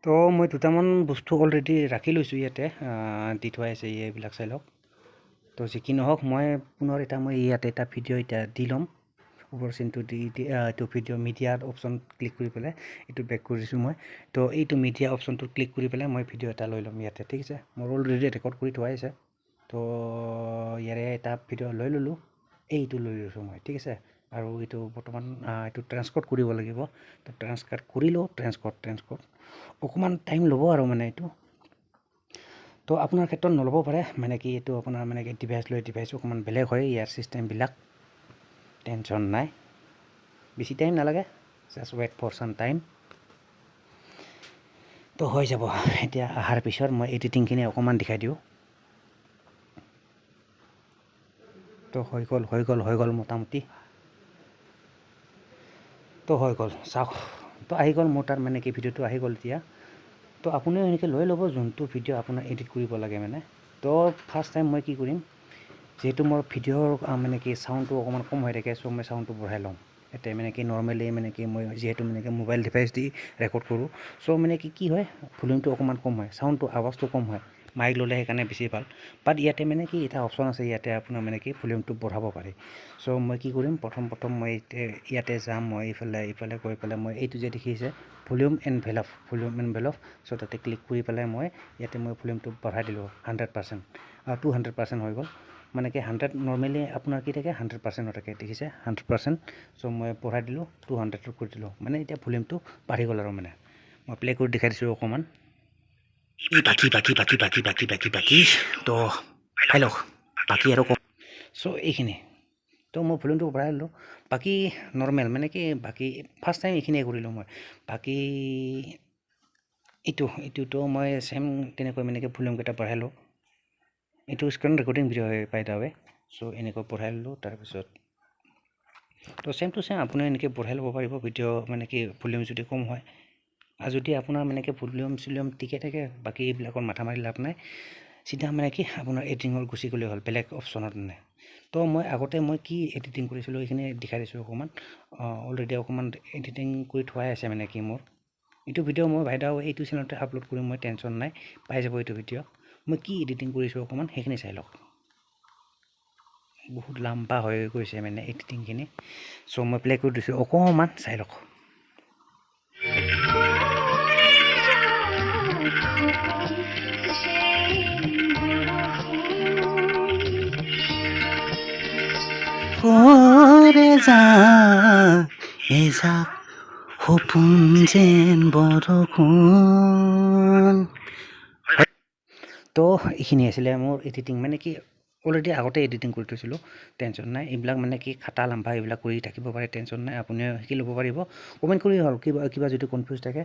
তো মই দুটামান বস্তু অলৰেডি ৰাখি লৈছোঁ ইয়াতে দি থোৱা আছে এইবিলাক চাই লওক। তো যি কি নহওক মই পুনৰ মই ইয়াতে এটা ভিডিঅ' এতিয়া দি ল'ম। ওপৰ চিনটো দি এইটো ভিডিঅ' মিডিয়াৰ অপশ্যন ক্লিক কৰি পেলাই এইটো বেক কৰিছোঁ মই। তো এইটো মিডিয়া অপশ্যনটো ক্লিক কৰি পেলাই মই ভিডিঅ' এটা লৈ ল'ম ইয়াতে, ঠিক আছে। মোৰ অলৰেডি ৰেকৰ্ড কৰি থোৱাই আছে। তো ইয়াৰে এটা ভিডিঅ' লৈ ল'লোঁ, এইটো লৈ লৈছোঁ মই, ঠিক আছে। আৰু এইটো বৰ্তমান এইটো ট্ৰান্সকৰ্ড কৰিব লাগিব। তো ট্ৰান্সকৰ্ড কৰিলোঁ, ট্ৰান্সকৰ্ড অকণমান টাইম ল'ব আৰু মানে এইটো। তো আপোনাৰ ক্ষেত্ৰত নল'ব পাৰে, মানে কি এইটো আপোনাৰ মানে কি ডিভাইচ লৈ ডিভাইচ অকণমান বেলেগ হয় ইয়াৰ চিষ্টেমবিলাক। টেনশ্যন নাই, বেছি টাইম নালাগে, জাষ্ট ৱেইট ফৰ চাম টাইম। তো হৈ যাব। এতিয়া অহাৰ পিছত মই এডিটিংখিনি অকণমান দেখাই দিওঁ। তো হৈ গ'ল মোটামুটি। তো হৈ গ'ল চাওক। তো আহি গ'ল মোৰ তাৰ মানে কি ভিডিঅ'টো আহি গ'ল এতিয়া। তো আপুনিও এনেকৈ লৈ ল'ব যোনটো ভিডিঅ' আপোনাৰ এডিট কৰিব লাগে মানে। তো ফাৰ্ষ্ট টাইম মই কি কৰিম, যিহেতু মোৰ ভিডিঅ'ৰ মানে কি চাউণ্ডটো অকণমান কম হৈ থাকে, চ' মই চাউণ্ডটো বঢ়াই ল'ম। এতিয়া মানে কি নৰ্মেলি মানে কি মই যিহেতু মানে কি মোবাইল ডিভাইচ দি ৰেকৰ্ড কৰোঁ, চ' মানে কি হয় ভলিউমটো অকণমান কম হয়, চাউণ্ডটো আৱাজটো কম হয়। মাইক ল'লে সেইকাৰণে বেছি ভাল। বাট ইয়াতে মানে কি এটা অপশ্যন আছে, ইয়াতে আপোনাৰ মানে কি ভলিউমটো বঢ়াব পাৰি। চ' মই কি কৰিম, প্ৰথম মই ইয়াতে যাম, মই ইফালে গৈ পেলাই মই এইটো যে দেখিছে ভলিউম এণ্ড ভেলভ, চ' তাতে ক্লিক কৰি পেলাই মই ইয়াতে মই ভলিউমটো বঢ়াই দিলোঁ 100%, 200% হৈ গ'ল। মানে কি 100 নৰ্মেলি আপোনাৰ কি থাকে 100% থাকে, দেখিছে 100%। চ' মই বঢ়াই দিলোঁ 200 কৰি দিলোঁ, মানে এতিয়া ভলিউমটো বাঢ়ি গ'ল আৰু মানে। মই প্লে কৰি দেখাই দিছোঁ অকণমান। বাকী তো হেল্ল' বাকী আৰু কম। চ' এইখিনি তো মই ভলিউমটো বঢ়াই দিলোঁ। বাকী নৰ্মেল মানে কি বাকী ফাৰ্ষ্ট টাইম এইখিনিয়ে কৰিলোঁ মই। বাকী এইটোতো মই ছেম তেনেকৈ মানে কি ভলিউমকেইটা বঢ়াই লওঁ। এইটো স্ক্ৰীণ ৰেকৰ্ডিং ভিডিঅ' হয় বাই দা ৱে। চ' এনেকৈ বঢ়াই ল'লোঁ। তাৰপিছত তো ছেম টু ছেম আপুনি এনেকৈ বঢ়াই ল'ব পাৰিব ভিডিঅ' মানে কি ভলিউম যদি কম হয়। আৰু যদি আপোনাৰ মানে কি ভলিউম ঠিকে থাকে, বাকী এইবিলাকৰ মাথা মাৰি লাভ নাই। চিধা মানে কি আপোনাৰ এডিটিঙৰ গুচি গ'লেই হ'ল, বেলেগ অপশ্যনত নাই। তো মই আগতে মই কি এডিটিং কৰিছিলোঁ এইখিনি দেখাই দিছোঁ অকণমান। অলৰেডি অকণমান এডিটিং কৰি থোৱাই আছে মানে কি মোৰ। এইটো ভিডিঅ' মই বাইদেউ এইটো চেনেলতে আপলোড কৰিম, মই টেনশ্যন নাই, পাই যাব এইটো ভিডিঅ'। মই কি এডিটিং কৰিছোঁ অকণমান সেইখিনি চাই লওক। বহুত লাম্বা হৈ গৈছে মানে এডিটিংখিনি। চ' মই প্লে কৰি দিছোঁ, অকণমান চাই লওক। সপোন যেন বৰষুণ। তো এইখিনি আছিলে মোৰ এডিটিং, মানে কি অলৰেডি আগতে এডিটিং কৰি থৈছিলোঁ, টেনশ্যন নাই। এইবিলাক মানে কি খাটা লাম্বা এইবিলাক কৰি থাকিব পাৰে, টেনশ্যন নাই, আপুনিও শিকি ল'ব পাৰিব। কমেণ্ট কৰি হ'ল কিবা যদি কনফিউজ থাকে।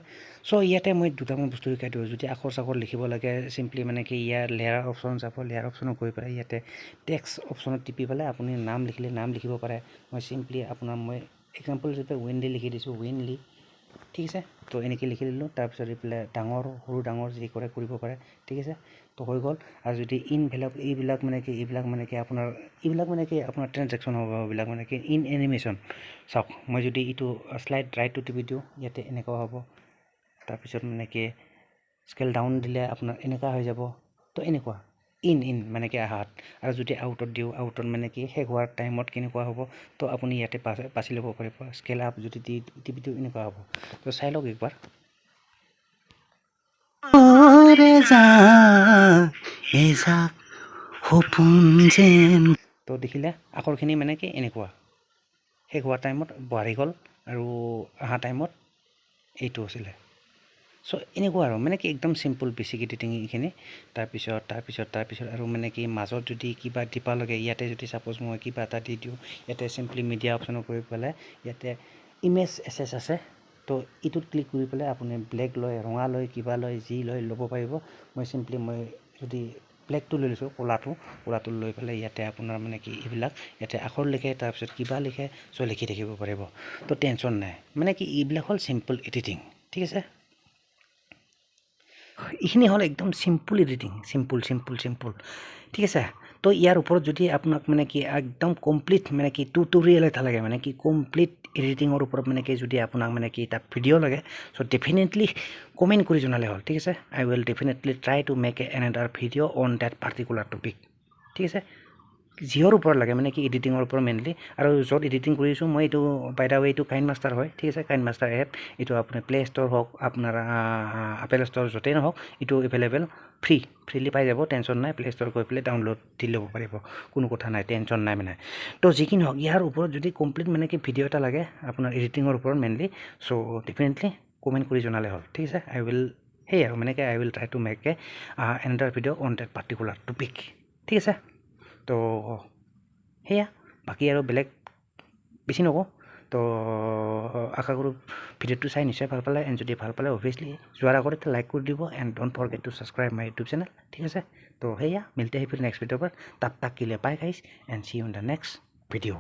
চ' ইয়াতে মই দুটামান বস্তু শিকাই দিওঁ। যদি আখৰ চাখৰ লিখিব লাগে চিম্পলি মানে কি ইয়াৰ লেয়াৰ অপশ্যন যাব, লেয়াৰ অপশ্যনত গৈ পেলাই ইয়াতে টেক্সট অপশ্যনত টিপি পেলাই আপুনি নাম লিখিলে নাম লিখিব পাৰে। মই চিম্পলি মই এক্সাম্পল হিচাপে ৱেনলি লিখি দিছোঁ, ৱেনলি, ঠিক আছে। তো এনেকৈ লিখি দিলোঁ। তাৰপিছত এইফালে সৰু ডাঙৰ যি কৰে কৰিব পাৰে, ঠিক আছে। তো হৈ গ'ল। আৰু যদি এইবিলাক মানে কি আপোনাৰ ট্ৰেনজেকশ্যন হ'ব, এইবিলাক মানে কি ইন এনিমেশ্যন। চাওক, মই যদি এইটো শ্লাইড ৰাইটটো টিপি দিওঁ, ইয়াতে এনেকুৱা হ'ব। তাৰপিছত মানে কি স্কেল ডাউন দিলে আপোনাৰ এনেকুৱা হৈ যাব। তো এনেকুৱা ইন মানে কি আহাত। আৰু যদি আউটত দিওঁ, আউটত মানে কি শেষ হোৱাৰ টাইমত কেনেকুৱা হ'ব, তো আপুনি ইয়াতে বাছি ল'ব পাৰিব। স্কেল আপ যদি টিপি দিওঁ এনেকুৱা হ'ব। তো চাই লওক একবাৰ। তো দেখিলে আখৰখিনি মানে কি এনেকুৱা শেষ হোৱা টাইমত বাঢ়ি গ'ল আৰু অহা টাইমত এইটো আছিলে। চ' এনেকুৱা আৰু মানে কি একদম চিম্পুল বেছিক এডিটিং এইখিনি। তাৰপিছত আৰু মানে কি মাজত যদি কিবা দিব লাগে, ইয়াতে যদি চাপ'জ মই কিবা এটা দি দিওঁ, ইয়াতে চিম্পলি মিডিয়া অপশ্যনত কৰি পেলাই ইয়াতে ইমেজ এছেছ আছে। তো এইটোত ক্লিক কৰি পেলাই আপুনি ব্লেক লয়, ৰঙা লয়, কিবা লয়, যি লয় ল'ব পাৰিব। মই চিম্পলি যদি ব্লেকটো লৈ লৈছোঁ, ক'লাটো লৈ পেলাই ইয়াতে আপোনাৰ মানে কি এইবিলাক ইয়াতে আখৰ লিখে, তাৰপিছত কিবা লিখে, চ' লিখি থাকিব পাৰিব। তো টেনশ্যন নাই, মানে কি এইবিলাক হ'ল চিম্পল এডিটিং, ঠিক আছে। এইখিনি হ'ল একদম চিম্পল এডিটিং, চিম্পল ঠিক আছে। তো ইয়াৰ ওপৰত যদি আপোনাক মানে কি একদম কমপ্লিট মানে কি টিউটৰিয়েল এটা লাগে, মানে কি কমপ্লিট এডিটিঙৰ ওপৰত মানে কি যদি আপোনাক মানে কি এটা ভিডিঅ' লাগে, চ' ডেফিনেটলি কমেণ্ট কৰি জনালে হ'ল, ঠিক আছে। I will definitely try to make another video' on that particular topic, ঠিক আছে। যিহৰ ওপৰত লাগে মানে কি এডিটিঙৰ ওপৰত মেইনলি, আৰু য'ত এডিটিং কৰিছোঁ মই এইটো বাই দা ৱে এইটো কাইনমাষ্টাৰ হয়, ঠিক আছে। কাইনমাষ্টাৰ এপ এইটো আপোনাৰ প্লে' ষ্ট'ৰ হওক, আপোনাৰ আপেল ষ্ট'ৰ য'তেই নহওক, এইটো এভেইলেবল ফ্ৰীলি পাই যাব, টেনশ্যন নাই। প্লে' ষ্ট'ৰ গৈ পেলাই ডাউনলোড দি ল'ব পাৰিব, কোনো কথা নাই, টেনশ্যন নাই মানে। তো যিখিনি হওক, ইয়াৰ ওপৰত যদি কমপ্লিট মানে কি ভিডিঅ' এটা লাগে আপোনাৰ এডিটিঙৰ ওপৰত মেইনলি, চ' ডেফিনেটলি কমেণ্ট কৰি জনালে হ'ল, ঠিক আছে। আই উইল সেই আৰু মানে কি I will try to make another video' on that particular topic, ঠিক আছে। তো সেয়া, বাকী আৰু বেলেগ বেছি নকওঁ। তো আশা কৰোঁ ভিডিঅ'টো চাই নিশ্চয় ভাল পালে, এণ্ড যদি ভাল পালে অভিয়াছলি যোৱাৰ আগতে এটা লাইক কৰি দিব, and don't forget two subscribe my YouTube channel, ঠিক আছে। তো সেয়া, মিলতে হে ফিৰ নেক্সট ভিডিঅ' पर, तब तक के लिए bye guys and see you in the next video.